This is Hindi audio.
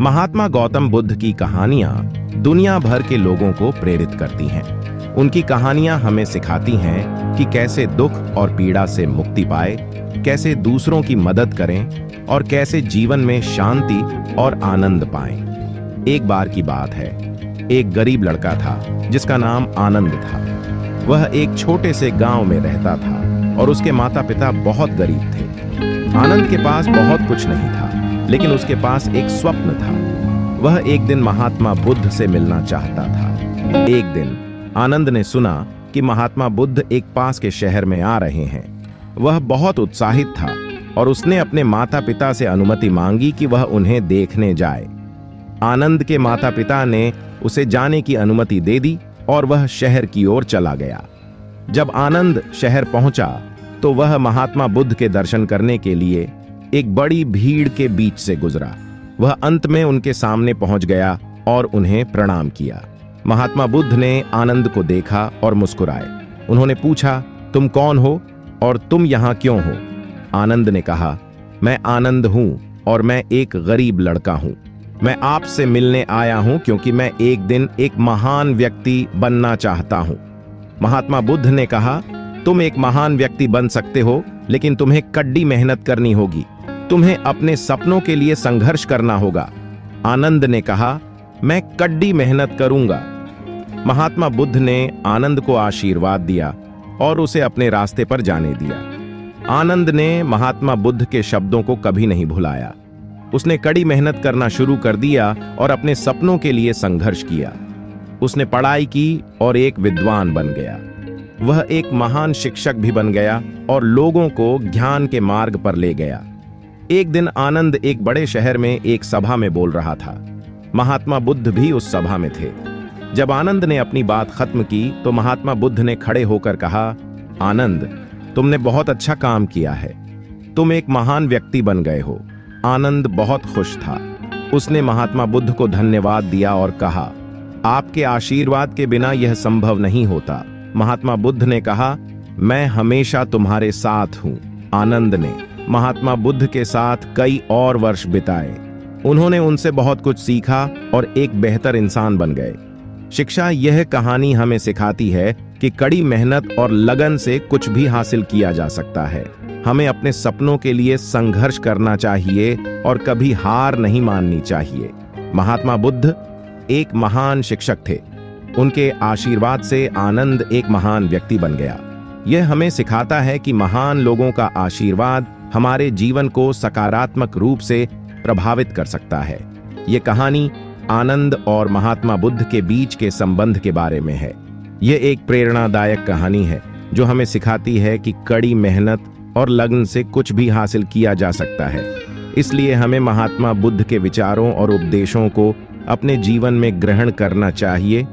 महात्मा गौतम बुद्ध की कहानियां दुनिया भर के लोगों को प्रेरित करती हैं। उनकी कहानियां हमें सिखाती हैं कि कैसे दुख और पीड़ा से मुक्ति पाए, कैसे दूसरों की मदद करें और कैसे जीवन में शांति और आनंद पाएं। एक बार की बात है, एक गरीब लड़का था जिसका नाम आनंद था। वह एक छोटे से गांव में रहता था और उसके माता पिता बहुत गरीब थे। आनंद के पास बहुत कुछ नहीं था, लेकिन उसके पास एक स्वप्न था। वह एक दिन महात्मा बुद्ध से मिलना चाहता था। एक दिन आनंद ने सुना कि महात्मा बुद्ध एक पास के शहर में आ रहे हैं। वह बहुत उत्साहित था और उसने अपने माता पिता से अनुमति मांगी कि वह उन्हें देखने जाए। आनंद के माता पिता ने उसे जाने की अनुमति दे दी और वह शहर की ओर चला गया। जब आनंद शहर पहुंचा तो वह महात्मा बुद्ध के दर्शन करने के लिए एक बड़ी भीड़ के बीच से गुजरा। वह अंत में उनके सामने पहुंच गया और उन्हें प्रणाम किया। महात्मा बुद्ध ने आनंद को देखा और मुस्कुराए। उन्होंने पूछा, तुम कौन हो और तुम यहां क्यों हो? आनंद ने कहा, मैं आनंद हूं और मैं एक गरीब लड़का हूं। मैं आपसे मिलने आया हूं क्योंकि मैं एक दिन एक महान व्यक्ति बनना चाहता हूं। महात्मा बुद्ध ने कहा, तुम एक महान व्यक्ति बन सकते हो, लेकिन तुम्हें कड़ी मेहनत करनी होगी। तुम्हें अपने सपनों के लिए संघर्ष करना होगा। आनंद ने कहा, मैं कड़ी मेहनत करूंगा। महात्मा बुद्ध ने आनंद को आशीर्वाद दिया और उसे अपने रास्ते पर जाने दिया। आनंद ने महात्मा बुद्ध के शब्दों को कभी नहीं भुलाया। उसने कड़ी मेहनत करना शुरू कर दिया और अपने सपनों के लिए संघर्ष किया। उसने पढ़ाई की और एक विद्वान बन गया। वह एक महान शिक्षक भी बन गया और लोगों को ज्ञान के मार्ग पर ले गया। एक दिन आनंद एक बड़े शहर में एक सभा में बोल रहा था। महात्मा बुद्ध भी उस सभा में थे। जब आनंद ने अपनी बात खत्म की तो महात्मा बुद्ध ने खड़े होकर कहा, आनंद, तुमने बहुत अच्छा काम किया है। तुम एक महान व्यक्ति बन गए हो। आनंद बहुत खुश था। उसने महात्मा बुद्ध को धन्यवाद दिया और कहा, आपके आशीर्वाद के बिना यह संभव नहीं होता। महात्मा बुद्ध ने कहा, मैं हमेशा तुम्हारे साथ हूं। आनंद ने महात्मा बुद्ध के साथ कई और वर्ष बिताए। उन्होंने उनसे बहुत कुछ सीखा और एक बेहतर इंसान बन गए। शिक्षा यह कहानी हमें सिखाती है कि कड़ी मेहनत और लगन से कुछ भी हासिल किया जा सकता है। हमें अपने सपनों के लिए संघर्ष करना चाहिए और कभी हार नहीं माननी चाहिए। महात्मा बुद्ध एक महान शिक्षक थे। उनके आशीर्वाद से आनंद एक महान व्यक्ति बन गया। यह हमें सिखाता है कि महान लोगों का आशीर्वाद हमारे जीवन को सकारात्मक रूप से प्रभावित कर सकता है। यह कहानी आनंद और महात्मा बुद्ध के बीच के संबंध के बारे में है। यह एक प्रेरणादायक कहानी है जो हमें सिखाती है कि कड़ी मेहनत और लगन से कुछ भी हासिल किया जा सकता है। इसलिए हमें महात्मा बुद्ध के विचारों और उपदेशों को अपने जीवन में ग्रहण करना चाहिए।